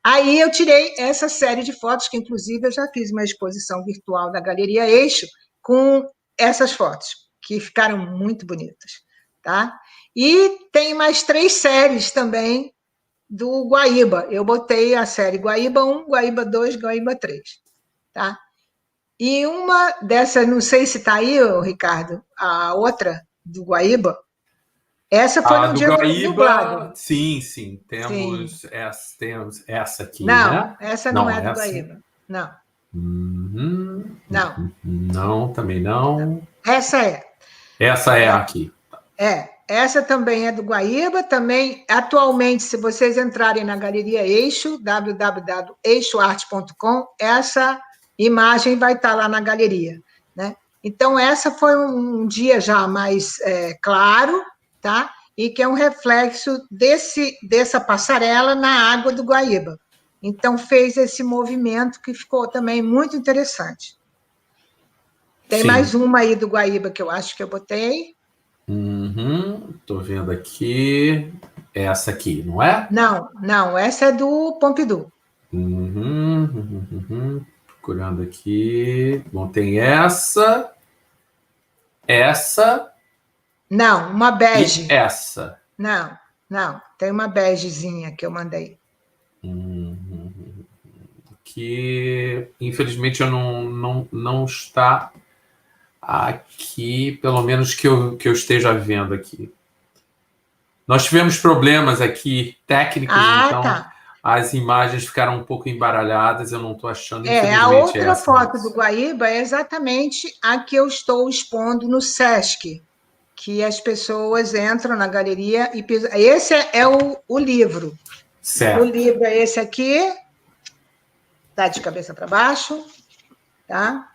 Aí eu tirei essa série de fotos, que inclusive eu já fiz uma exposição virtual da Galeria Eixo com essas fotos, que ficaram muito bonitas, tá? E tem mais 3 séries também do Guaíba. Eu botei a série Guaíba 1, Guaíba 2, Guaíba 3, tá? E uma dessas, não sei se está aí, Ricardo, a outra do Guaíba, essa foi A num do dia Guaíba, nublado. sim, Sim. temos essa aqui, Não, né? essa não Não, é do essa. Guaíba. Não, não. Não, também não. Essa é. Essa é aqui. Essa também é do Guaíba, também, atualmente, se vocês entrarem na Galeria Eixo, www.eixoarte.com, essa imagem vai estar lá na galeria, né? Então, essa foi um dia já mais claro, tá? E que é um reflexo dessa passarela na água do Guaíba. Então, fez esse movimento que ficou também muito interessante. Tem Sim. mais uma aí do Guaíba que eu acho que eu botei. Tô vendo aqui. Essa aqui, não é? Não, essa é do Pompidou. Procurando aqui. Bom, tem essa. Essa. Não, uma bege. E essa. Não, tem uma begezinha que eu mandei. Que infelizmente eu não está aqui, pelo menos que eu esteja vendo aqui. Nós tivemos problemas aqui técnicos, então Tá. as imagens ficaram um pouco embaralhadas, eu não estou achando, infelizmente. A outra essa foto do Guaíba é exatamente a que eu estou expondo no Sesc, que as pessoas entram na galeria e pisam. Esse é o livro. Certo. O livro é esse aqui, tá de cabeça para baixo, tá?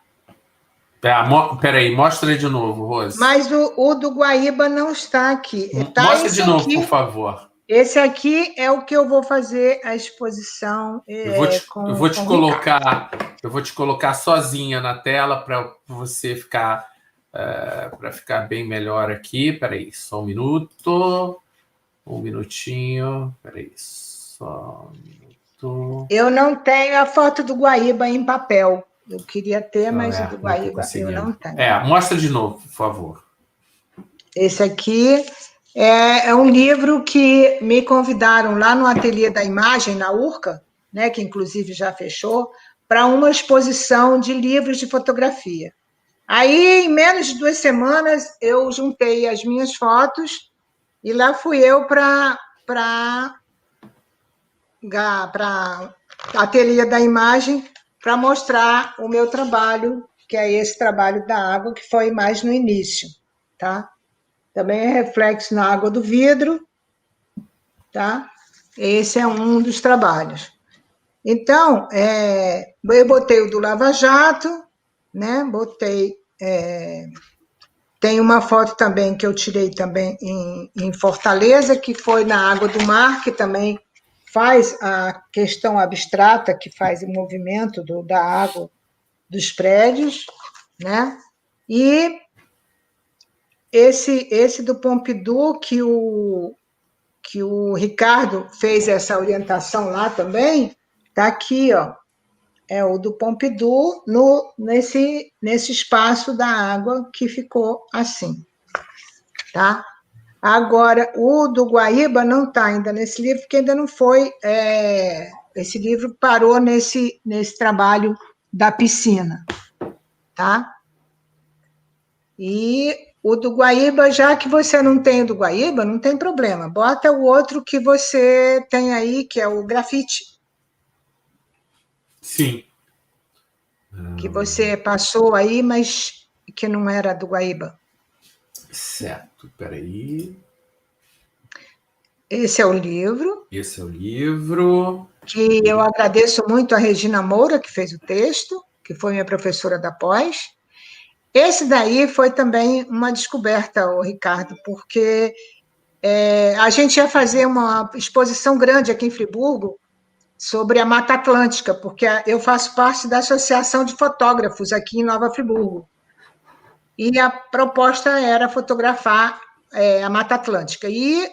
Peraí, mostra de novo, Rose. Mas o do Guaíba não está aqui. Tá, mostra de novo, aqui, por favor. Esse aqui é o que eu vou fazer a exposição eu vou te colocar sozinha na tela para você ficar para ficar bem melhor aqui. Peraí, só um minuto. Um minutinho. Peraí, só um minuto. Eu não tenho a foto do Guaíba em papel. Eu queria ter, mas o do Guaíba eu não tenho. Mostra de novo, por favor. Esse aqui é um livro que me convidaram lá no Ateliê da Imagem, na Urca, né, que inclusive já fechou, para uma exposição de livros de fotografia. Aí, em menos de 2 semanas, eu juntei as minhas fotos e lá fui eu para Ateliê da Imagem para mostrar o meu trabalho, que é esse trabalho da água, que foi mais no início, tá? Também é reflexo na água do vidro, tá? Esse é um dos trabalhos. Então, eu botei o do Lava Jato, né? Tem uma foto também que eu tirei também em Fortaleza, que foi na água do mar, que também faz a questão abstrata, que faz o movimento da água dos prédios, né? E esse do Pompidou, que o Ricardo fez essa orientação lá também, está aqui, ó. É o do Pompidou nesse espaço da água que ficou assim, tá? Agora, o do Guaíba não está ainda nesse livro, porque ainda não foi. Esse livro parou nesse trabalho da piscina, tá? E o do Guaíba, já que você não tem o do Guaíba, não tem problema. Bota o outro que você tem aí, que é o grafite. Sim. Que você passou aí, mas que não era do Guaíba. Certo, peraí. Esse é o livro. Esse é o livro. Que eu agradeço muito a Regina Moura, que fez o texto, que foi minha professora da pós. Esse daí foi também uma descoberta, Ricardo, porque a gente ia fazer uma exposição grande aqui em Friburgo sobre a Mata Atlântica, porque eu faço parte da Associação de Fotógrafos aqui em Nova Friburgo. E a proposta era fotografar a Mata Atlântica. E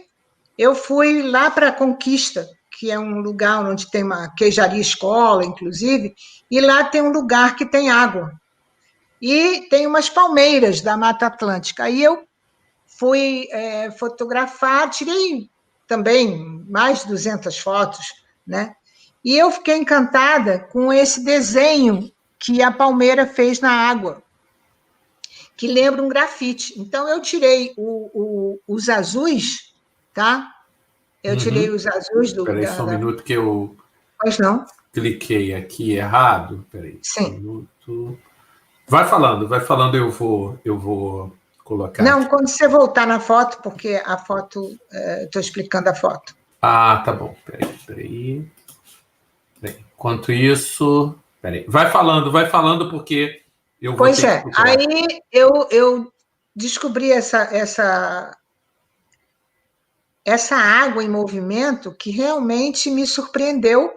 eu fui lá para a Conquista, que é um lugar onde tem uma queijaria escola, inclusive, e lá tem um lugar que tem água. E tem umas palmeiras da Mata Atlântica. Aí eu fui fotografar, tirei também mais de 200 fotos, né? E eu fiquei encantada com esse desenho que a palmeira fez na água, que lembra um grafite. Então, eu tirei os azuis, tá? Eu tirei os azuis Espera só um minuto que eu Pois não? cliquei aqui errado. Espera aí, um Sim. minuto. Vai falando, eu vou colocar. Não, aqui. quando você voltar na foto, porque a foto, estou explicando a foto. Ah, tá bom. Peraí. Enquanto isso, vai falando, porque eu vou Pois ter que procurar. Aí eu descobri essa água em movimento que realmente me surpreendeu,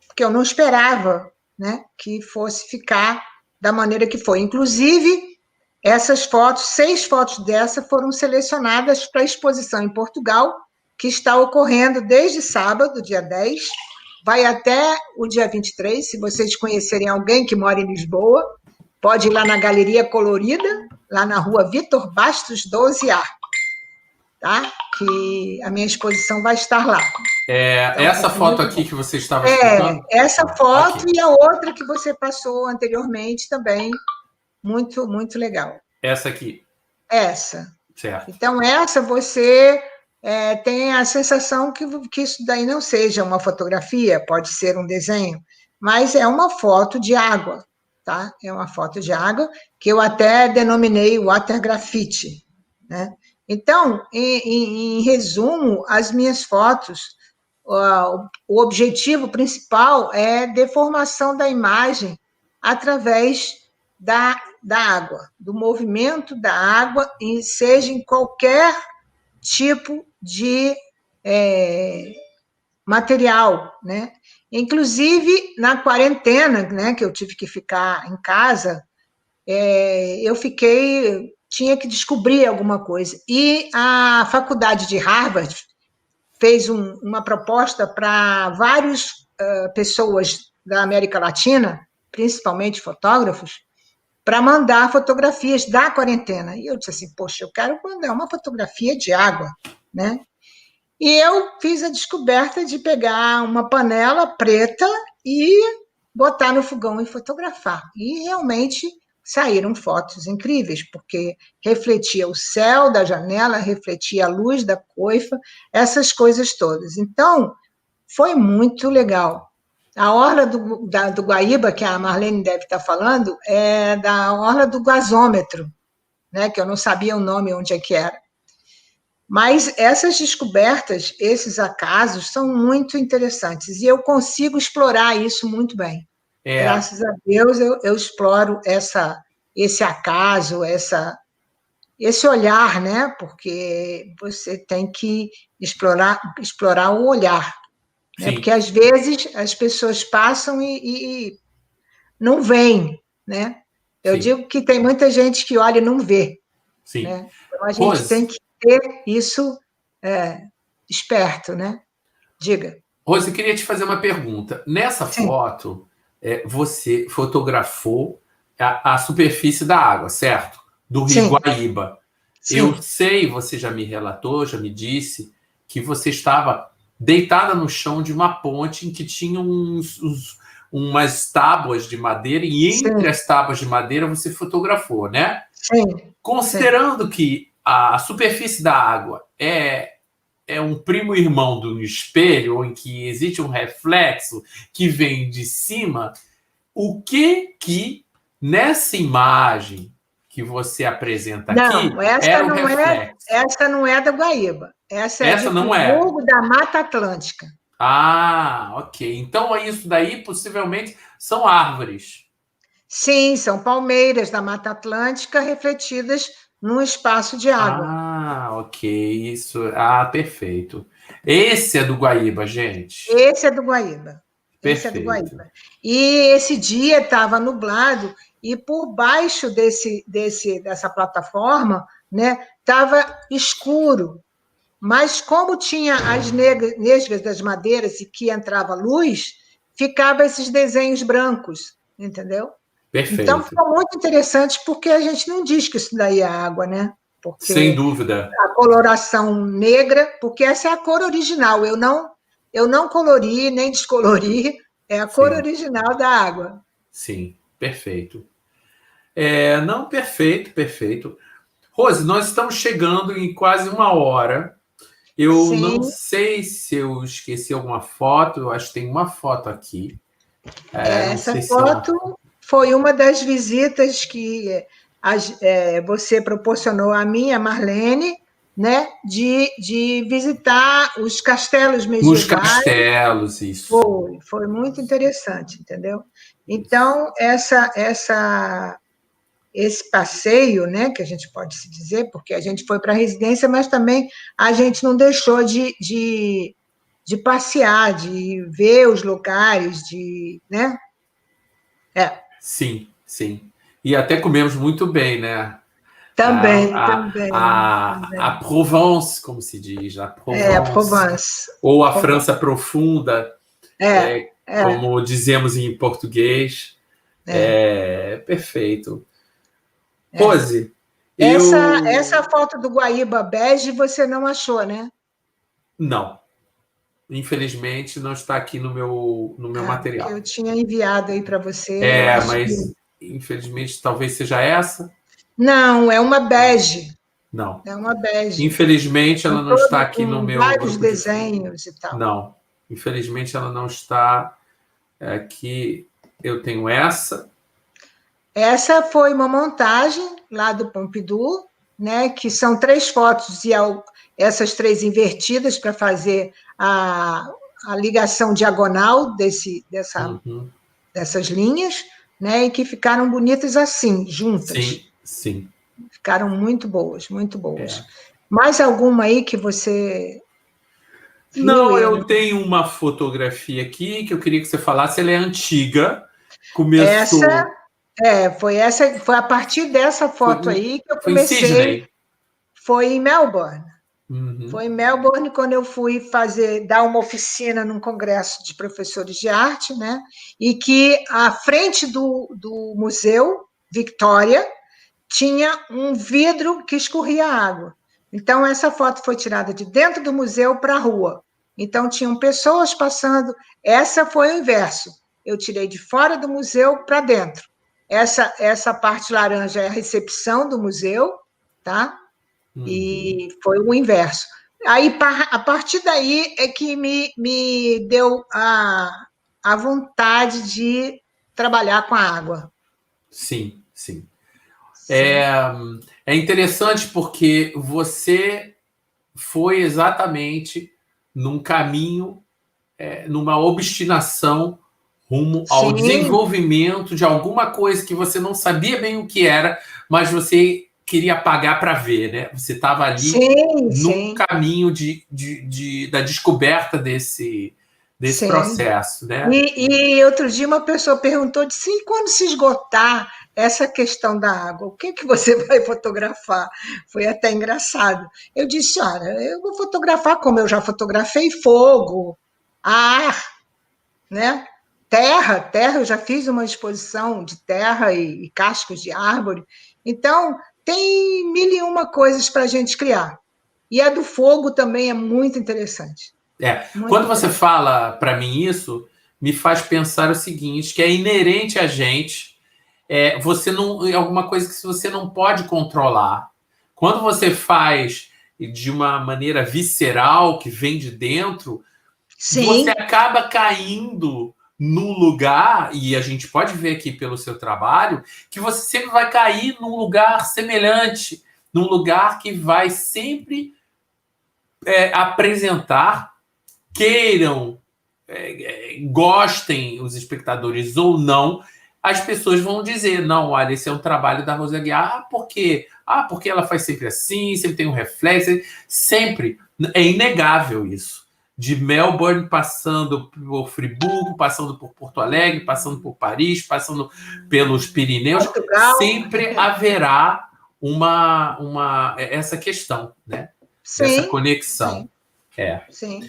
porque eu não esperava, né, que fosse ficar da maneira que foi. Inclusive, essas fotos, 6 fotos dessa foram selecionadas para a exposição em Portugal, que está ocorrendo desde sábado, dia 10, vai até o dia 23. Se vocês conhecerem alguém que mora em Lisboa, pode ir lá na Galeria Colorida, lá na rua Vitor Bastos 12A, tá? Que a minha exposição vai estar lá. Então, essa foto aqui que você estava explicando? Essa foto aqui. E a outra que você passou anteriormente também, muito, muito legal. Essa aqui? Essa. Certo. Então, essa você tem a sensação que isso daí não seja uma fotografia, pode ser um desenho, mas é uma foto de água, tá? É uma foto de água que eu até denominei water graffiti, né? Então, em resumo, as minhas fotos, o objetivo principal é deformação da imagem através da água, do movimento da água, e seja em qualquer tipo de material, né? Inclusive, na quarentena, né, que eu tive que ficar em casa, tinha que descobrir alguma coisa. E a faculdade de Harvard fez uma proposta para várias pessoas da América Latina, principalmente fotógrafos, para mandar fotografias da quarentena. E eu disse assim, poxa, eu quero mandar uma fotografia de água, né? E eu fiz a descoberta de pegar uma panela preta e botar no fogão e fotografar. E realmente saíram fotos incríveis, porque refletia o céu da janela, refletia a luz da coifa, essas coisas todas. Então, foi muito legal. A orla do Guaíba, que a Marlene deve estar falando, é da orla do gasômetro, né, que eu não sabia o nome onde é que era. Mas essas descobertas, esses acasos, são muito interessantes, e eu consigo explorar isso muito bem. Graças a Deus, eu exploro esse acaso, esse olhar, né? Porque você tem que explorar o olhar. Né? Porque, às vezes, as pessoas passam e não veem, né? Eu digo que tem muita gente que olha e não vê. Sim. Né? Então, a gente tem que ter isso esperto, né? Diga. Rose, eu queria te fazer uma pergunta. Nessa foto, você fotografou a superfície da água, certo? Do Rio Guaíba. Sim. Eu sei, você já me relatou, já me disse, que você estava deitada no chão de uma ponte em que tinha umas tábuas de madeira, e entre as tábuas de madeira você fotografou, né? Sim. Considerando que a superfície da água é um primo irmão de um espelho, em que existe um reflexo que vem de cima, o que nessa imagem que você apresenta aqui era o reflexo? Essa não é da Guaíba. Essa é de Friburgo, da Mata Atlântica. Ah, ok. Então, isso daí possivelmente são árvores. Sim, são palmeiras da Mata Atlântica refletidas num espaço de água. Ah, ok. Isso. Ah, perfeito. Esse é do Guaíba, gente. Esse é do Guaíba. Esse é do Perfeito. Guaíba. E esse dia estava nublado e por baixo dessa plataforma, né, estava escuro. Mas como tinha as nesgas das madeiras e que entrava luz, ficava esses desenhos brancos, entendeu? Então Perfeito. ficou muito interessante porque a gente não diz que isso daí é água, né? Sem Porque dúvida. a coloração negra, porque essa é a cor original. Eu não colori nem descolori, é a cor Sim, original da água. sim. Perfeito. Não, perfeito, perfeito. Rose, nós estamos chegando em quase uma hora. Eu não Sim, sei se eu esqueci alguma foto. Eu acho que tem uma foto aqui. Não essa sei se é uma. foto foi uma das visitas que você proporcionou a mim, a Marlene, né, de visitar os castelos Os medievais. castelos, isso. Foi muito interessante, entendeu? Isso. Então, esse passeio, né, que a gente pode se dizer, porque a gente foi para a residência, mas também a gente não deixou de passear, de ver os lugares, né? Sim, sim. E até comemos muito bem, né? Também, A, também, a também. Provence, como se diz, a A Provence, Provence. ou a Provence. França profunda, É, é, como dizemos em português. é, Perfeito. é. Rose, Essa eu. foto do Guaíba bege você não achou, né? Não. Infelizmente, não está aqui no meu Porque eu material. tinha enviado aí para você, eu acho que. Mas infelizmente talvez seja essa. Não, é uma bege. Não. É uma bege. Infelizmente, ela não está aqui no Com meu vários grupo de. desenhos e tal. Não. Infelizmente, ela não está aqui. Eu tenho essa. Essa foi uma montagem lá do Pompidou, né, que são 3 fotos e essas 3 invertidas para fazer a ligação diagonal Uhum. dessas linhas, né, e que ficaram bonitas assim, juntas. Sim, sim. Ficaram muito boas, muito boas. É. Mais alguma aí que você viu? Não, eu tenho uma fotografia aqui que eu queria que você falasse. Ela é antiga. Essa Começou. foi a partir dessa Foi, foto aí que eu foi em comecei. Sydney. Foi em Melbourne. Uhum. Foi em Melbourne quando eu fui dar uma oficina num congresso de professores de arte, né? E que à frente do museu Victoria tinha um vidro que escorria água. Então essa foto foi tirada de dentro do museu para a rua. Então tinham pessoas passando. Essa foi o inverso. Eu tirei de fora do museu para dentro. Essa parte laranja é a recepção do museu, tá? Uhum. E foi o inverso. Aí, a partir daí, é que me deu a vontade de trabalhar com a água. Sim, sim. É, Sim, é interessante porque você foi exatamente num caminho, numa obstinação rumo ao sim, desenvolvimento de alguma coisa que você não sabia bem o que era, mas você queria pagar para ver, né? Você estava ali sim, num sim, caminho da descoberta desse sim. processo, né? E outro dia uma pessoa perguntou disse, e quando se esgotar essa questão da água, o que, que você vai fotografar? Foi até engraçado. Eu disse, olha, eu vou fotografar como eu já fotografei fogo, ar, né? Terra, eu já fiz uma exposição de terra e cascos de árvore. Então, tem mil e uma coisas para a gente criar. E a do fogo também é muito interessante. Muito Quando você interessante. fala para mim isso, me faz pensar o seguinte, que é inerente a gente, você não é alguma coisa que você não pode controlar. Quando você faz de uma maneira visceral, que vem de dentro, você Sim, acaba caindo num lugar, e a gente pode ver aqui pelo seu trabalho, que você sempre vai cair num lugar semelhante, num lugar que vai sempre apresentar, queiram, gostem os espectadores ou não, as pessoas vão dizer, não, olha, esse é um trabalho da Rose Aguiar. Por quê? Porque ela faz sempre assim, sempre tem um reflexo, sempre. É inegável isso. De Melbourne, passando por Friburgo, passando por Porto Alegre, passando por Paris, passando pelos Pirineus, Portugal. sempre haverá essa questão, né? Sim, dessa conexão. Sim.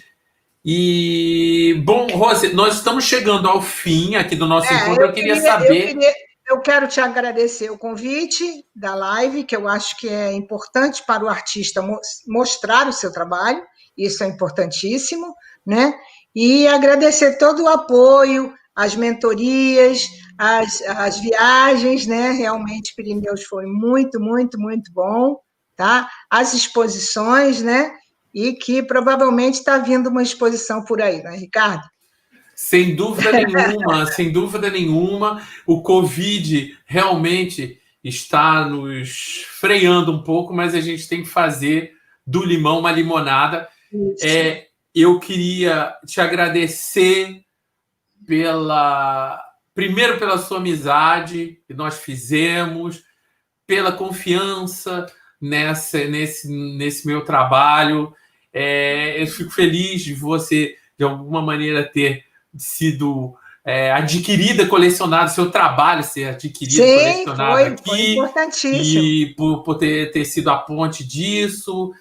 E, bom, Rose, nós estamos chegando ao fim aqui do nosso encontro. Eu queria saber... Eu quero te agradecer o convite da live, que eu acho que é importante para o artista mostrar o seu trabalho, isso é importantíssimo, né? E agradecer todo o apoio, as mentorias, as viagens, né? Realmente, Pirineus foi muito, muito, muito bom, tá? As exposições, né? E que provavelmente está vindo uma exposição por aí, né, Ricardo? Sem dúvida nenhuma, sem dúvida nenhuma, o Covid realmente está nos freando um pouco, mas a gente tem que fazer do limão uma limonada. Eu queria te agradecer primeiro pela sua amizade que nós fizemos, pela confiança nesse meu trabalho. Eu fico feliz de você, de alguma maneira, ter sido adquirida, colecionada, seu trabalho ser adquirido, colecionado aqui. Foi importantíssimo. E por ter sido a ponte disso,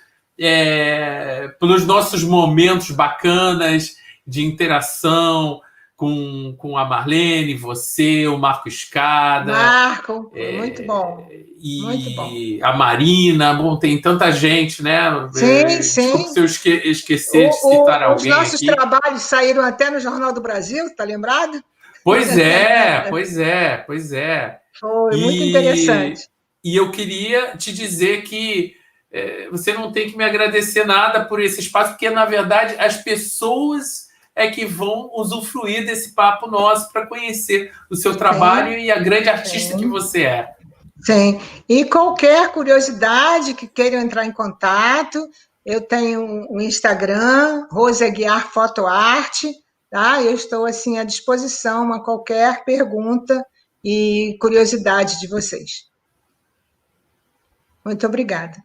pelos nossos momentos bacanas de interação com a Marlene, você, o Marco Escada. Marco, muito bom. E muito bom. A Marina, bom, tem tanta gente, né? Sim. Desculpe se eu esquecer de citar alguém. Os nossos trabalhos saíram até no Jornal do Brasil, tá lembrado? Pois é. Foi muito interessante. E eu queria te dizer que você não tem que me agradecer nada por esse espaço, porque, na verdade, as pessoas que vão usufruir desse papo nosso para conhecer o seu trabalho e a grande artista que você é. Sim. E qualquer curiosidade que queiram entrar em contato, eu tenho um Instagram, Rose Aguiar Foto Arte, tá? Eu estou assim à disposição a qualquer pergunta e curiosidade de vocês. Muito obrigada.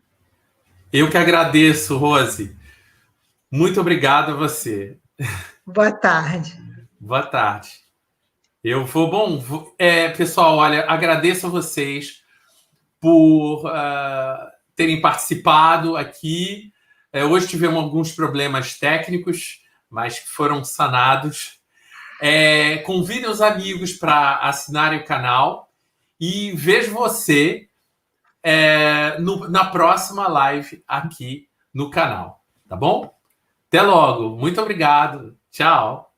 Eu que agradeço, Rose. Muito obrigado a você. Boa tarde. Boa tarde. Eu vou... pessoal, olha, agradeço a vocês por terem participado aqui. Hoje tivemos alguns problemas técnicos, mas que foram sanados. Convidem os amigos para assinarem o canal e vejo você na próxima live aqui no canal, tá bom? Até logo. Muito obrigado. Tchau.